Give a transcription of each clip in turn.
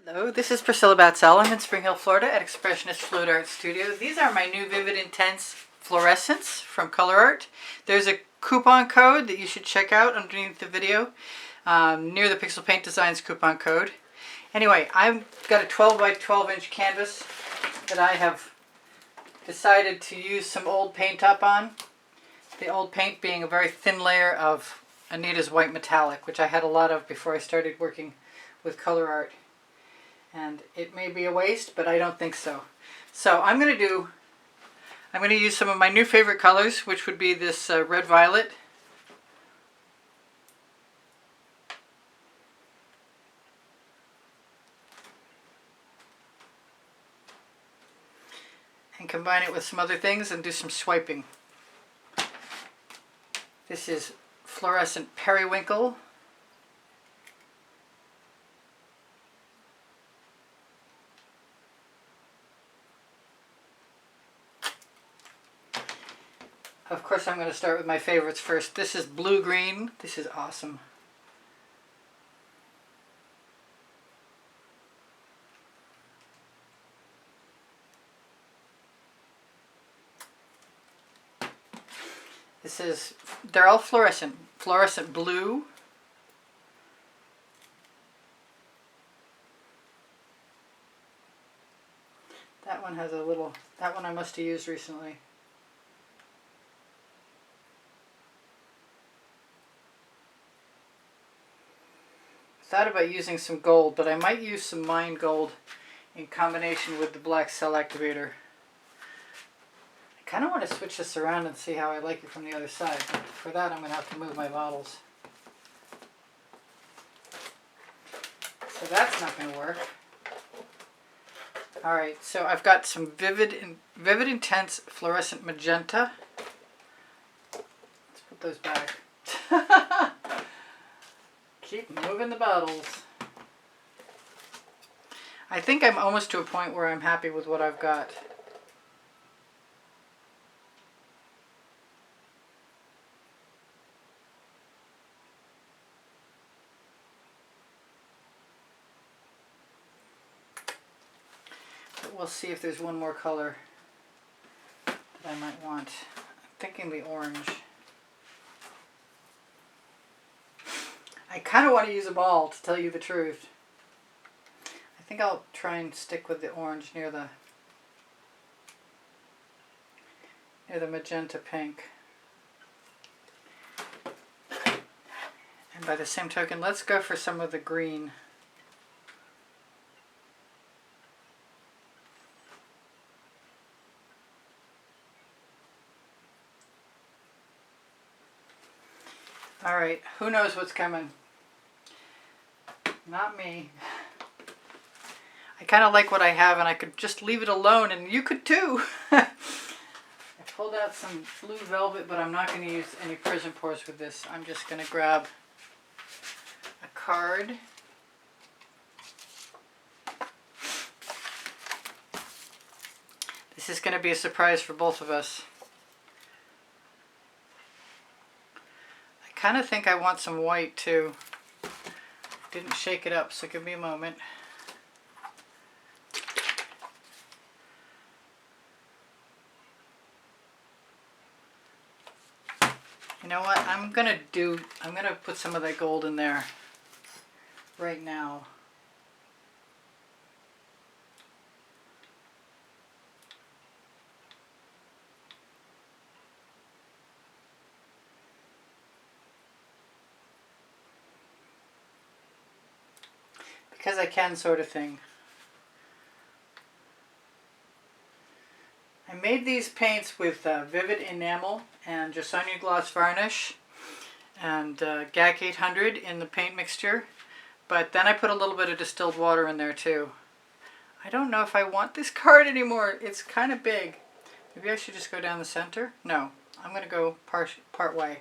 Hello, this is Priscilla Batzell. I'm in Spring Hill, Florida at Expressionist Float Art Studio. These are my new Vivid Intense Fluorescents from Colourarte. There's a coupon code that you should check out underneath the video, near the Pixel Paint Designs coupon code. Anyway, I've got a 12 by 12 inch canvas that I have decided to use some old paint up on. The old paint being a very thin layer of Anita's white metallic, which I had a lot of before I started working with Colourarte. And it may be a waste, but I don't think so. So I'm going to use some of my new favorite colors, which would be this red violet, and combine it with some other things and do some swiping. This is Fluorescent Periwinkle. Of course, I'm going to start with my favorites first. This is blue-green. This is awesome. They're all fluorescent. Fluorescent blue. That one has a little, that one I must have used recently. Thought about using some gold, but I might use some mine gold in combination with the black cell activator. I kind of want to switch this around and see how I like it from the other side, but for that I'm going to have to move my bottles. So that's not going to work. Alright, so I've got some Vivid Intense Fluorescent Magenta. Let's put those back. Keep moving the bottles. I think I'm almost to a point where I'm happy with what I've got. But we'll see if there's one more color that I might want. I'm thinking the orange. I kind of want to use them all, to tell you the truth. I think I'll try and stick with the orange near the magenta pink. And by the same token, let's go for some of the green. Alright, who knows what's coming? Not me. I kind of like what I have, and I could just leave it alone, and you could too. I pulled out some blue velvet, but I'm not going to use any Prizm pours with this. I'm just going to grab a card. This is going to be a surprise for both of us. I kind of think I want some white too. Didn't shake it up, so give me a moment. You know what? I'm gonna put some of that gold in there right now. Because I can, sort of thing. I made these paints with Vivid Enamel and Jasonja Gloss Varnish and GAC 800 in the paint mixture, but then I put a little bit of distilled water in there too. I don't know if I want this card anymore. It's kind of big. Maybe I should just go down the center? No, I'm going to go part way.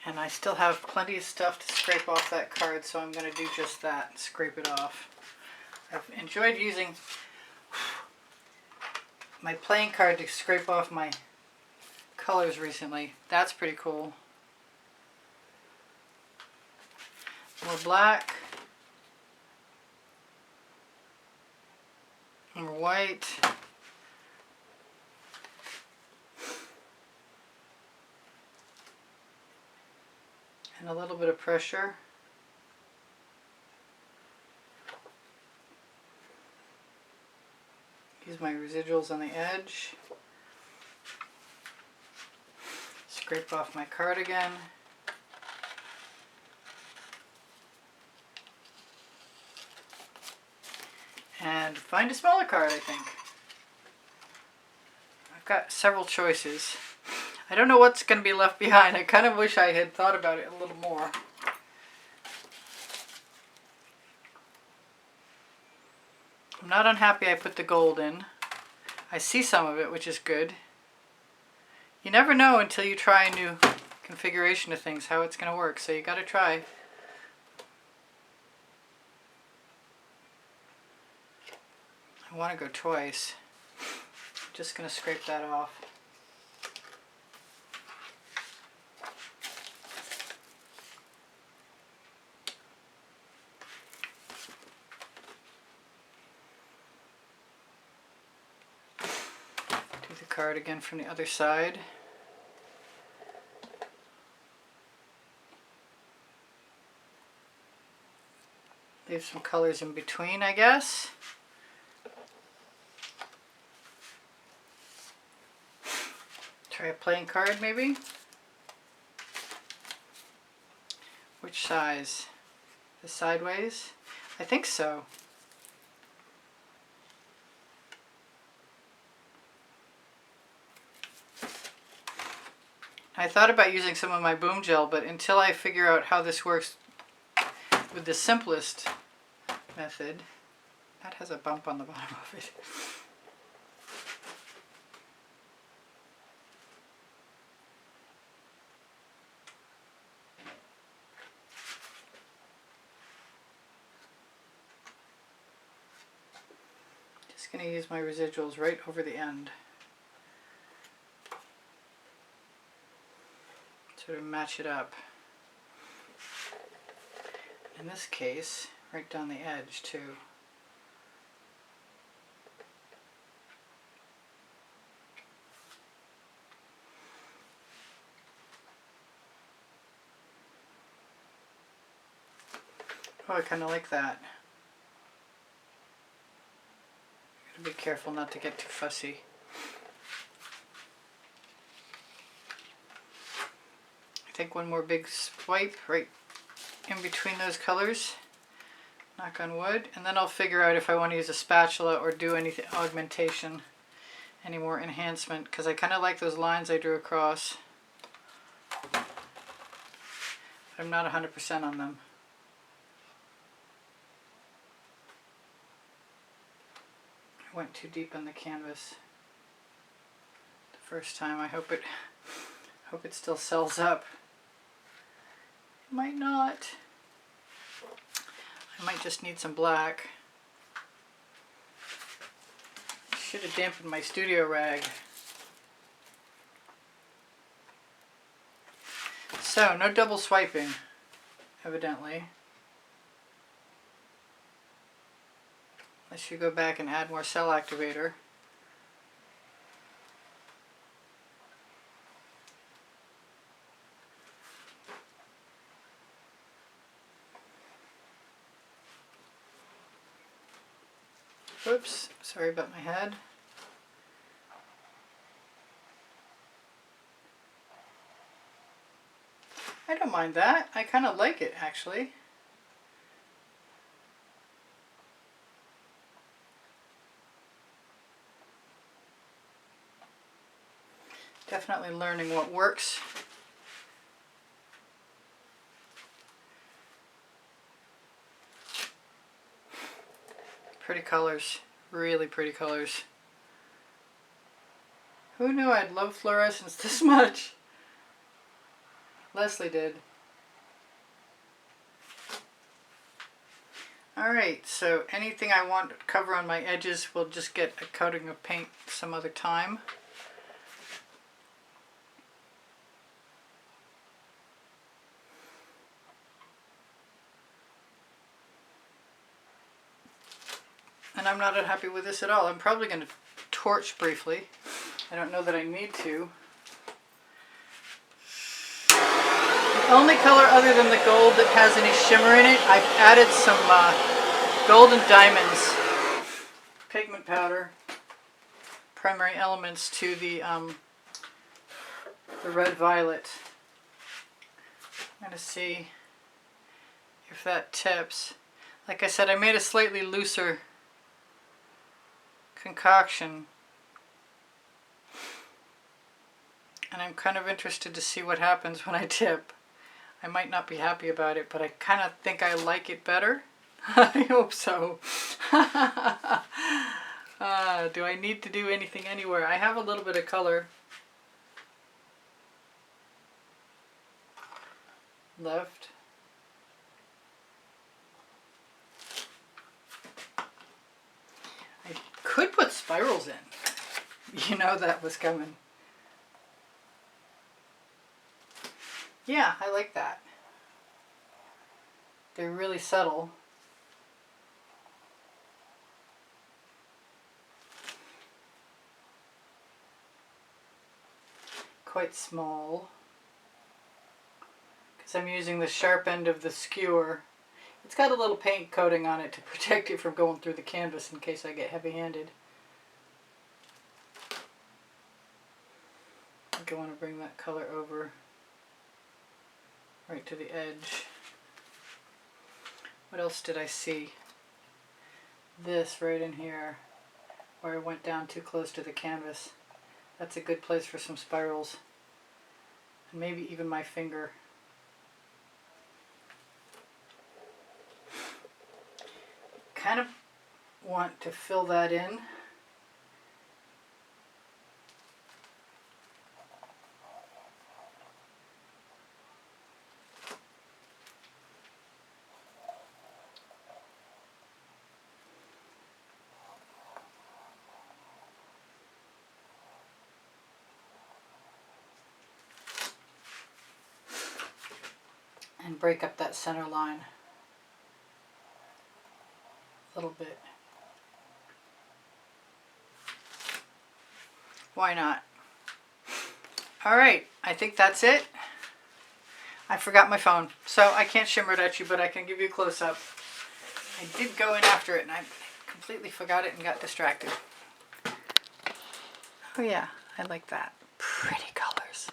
And I still have plenty of stuff to scrape off that card, so I'm going to do just that, scrape it off. I've enjoyed using my playing card to scrape off my colors recently. That's pretty cool. More black. More white. And a little bit of pressure. Use my residuals on the edge. Scrape off my cardigan. And find a smaller card, I think. I've got several choices. I don't know what's going to be left behind. I kind of wish I had thought about it a little more. I'm not unhappy I put the gold in. I see some of it, which is good. You never know until you try a new configuration of things how it's going to work, so you got to try. I want to go twice. I'm just going to scrape that off. Do the card again from the other side. Leave some colors in between, I guess. Try a plain card, maybe? Which size? The sideways? I think so. I thought about using some of my boom gel, but until I figure out how this works with the simplest method, that has a bump on the bottom of it. Just going to use my residuals right over the end. Sort of match it up. In this case, right down the edge too. Oh, I kind of like that. Gotta be careful not to get too fussy. Take one more big swipe right in between those colors, knock on wood, and then I'll figure out if I want to use a spatula or do anything augmentation, any more enhancement, because I kind of like those lines I drew across. But I'm not 100% on them. I went too deep on the canvas the first time. I hope it still sells up. Might not. I might just need some black. Should have dampened my studio rag. So, no double swiping, evidently. Unless you go back and add more cell activator. Oops, sorry about my head. I don't mind that. I kind of like it, actually. Definitely learning what works. Pretty colors, really pretty colors. Who knew I'd love fluorescence this much? Leslie did. Alright, so anything I want to cover on my edges will just get a coating of paint some other time. And I'm not unhappy with this at all. I'm probably going to torch briefly. I don't know that I need to. The only color other than the gold that has any shimmer in it, I've added some Golden Diamonds pigment powder, Primary Elements, to the red violet. I'm going to see if that tips. Like I said, I made a slightly looser concoction, and I'm kind of interested to see what happens when I tip. I might not be happy about it, but I kind of think I like it better. I hope so. Do I need to do anything anywhere? I have a little bit of color left. I could put spirals in. You know that was coming. Yeah, I like that. They're really subtle. Quite small. Because I'm using the sharp end of the skewer. It's got a little paint coating on it to protect it from going through the canvas in case I get heavy-handed. I think I want to bring that color over right to the edge. What else did I see? This right in here, where I went down too close to the canvas. That's a good place for some spirals. And maybe even my finger. Kind of want to fill that in. And break up that center line a little bit. Why not? All right, I think that's it. I forgot my phone, so I can't shimmer it at you, but I can give you a close-up. I did go in after it, and I completely forgot it and got distracted. Oh yeah, I like that. Pretty colors.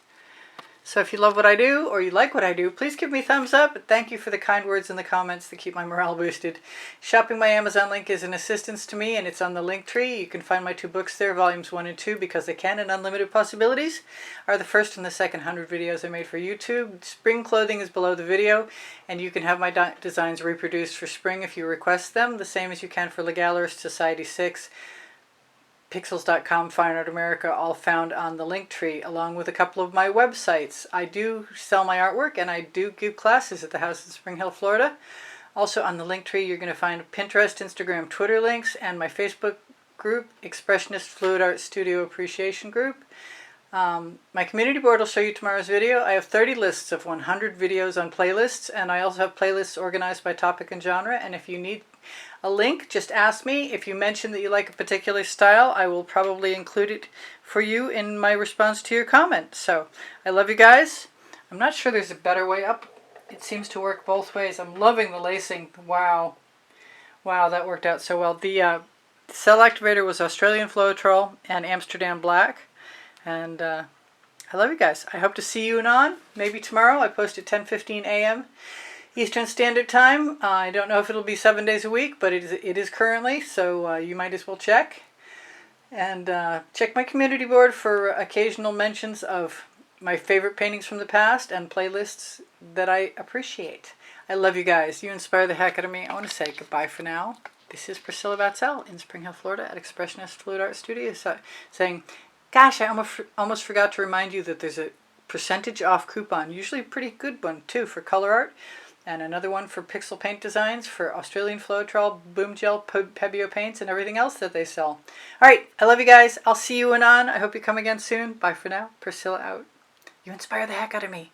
So if you love what I do, or you like what I do, please give me a thumbs up. Thank you for the kind words in the comments that keep my morale boosted. Shopping my Amazon link is an assistance to me, and it's on the link tree. You can find my 2 books there, volumes 1 and 2, Because They Can and Unlimited Possibilities, are the first and the second 100 videos I made for YouTube. Spring clothing is below the video, and you can have my designs reproduced for spring if you request them, the same as you can for Legallerist, Society 6, Pixels.com, Fine Art America, all found on the link tree, along with a couple of my websites. I do sell my artwork, and I do give classes at the house in Spring Hill, Florida. Also on the link tree, you're going to find Pinterest, Instagram, Twitter links, and my Facebook group, Expressionist Fluid Art Studio Appreciation Group. My community board will show you tomorrow's video. I have 30 lists of 100 videos on playlists, and I also have playlists organized by topic and genre, and if you need a link, just ask me. If you mention that you like a particular style, I will probably include it for you in my response to your comment. So, I love you guys. I'm not sure there's a better way up. It seems to work both ways. I'm loving the lacing. Wow. Wow, that worked out so well. The cell activator was Australian Floetrol and Amsterdam Black. And I love you guys. I hope to see you on maybe tomorrow. I post at 10:15 a.m. Eastern Standard Time. I don't know if it'll be 7 days a week, but it is currently, so you might as well check. And check my community board for occasional mentions of my favorite paintings from the past and playlists that I appreciate. I love you guys. You inspire the heck out of me. I want to say goodbye for now. This is Priscilla Batzell in Spring Hill, Florida at Expressionist Fluid Art Studio, saying, gosh, I almost forgot to remind you that there's a percentage off coupon, usually a pretty good one too, for Colour Arte. And another one for pixel paint designs for Australian Floetrol, Boom Gel, Pebeo paints, and everything else that they sell. All right, I love you guys. I'll see you on. I hope you come again soon. Bye for now. Priscilla out. You inspire the heck out of me.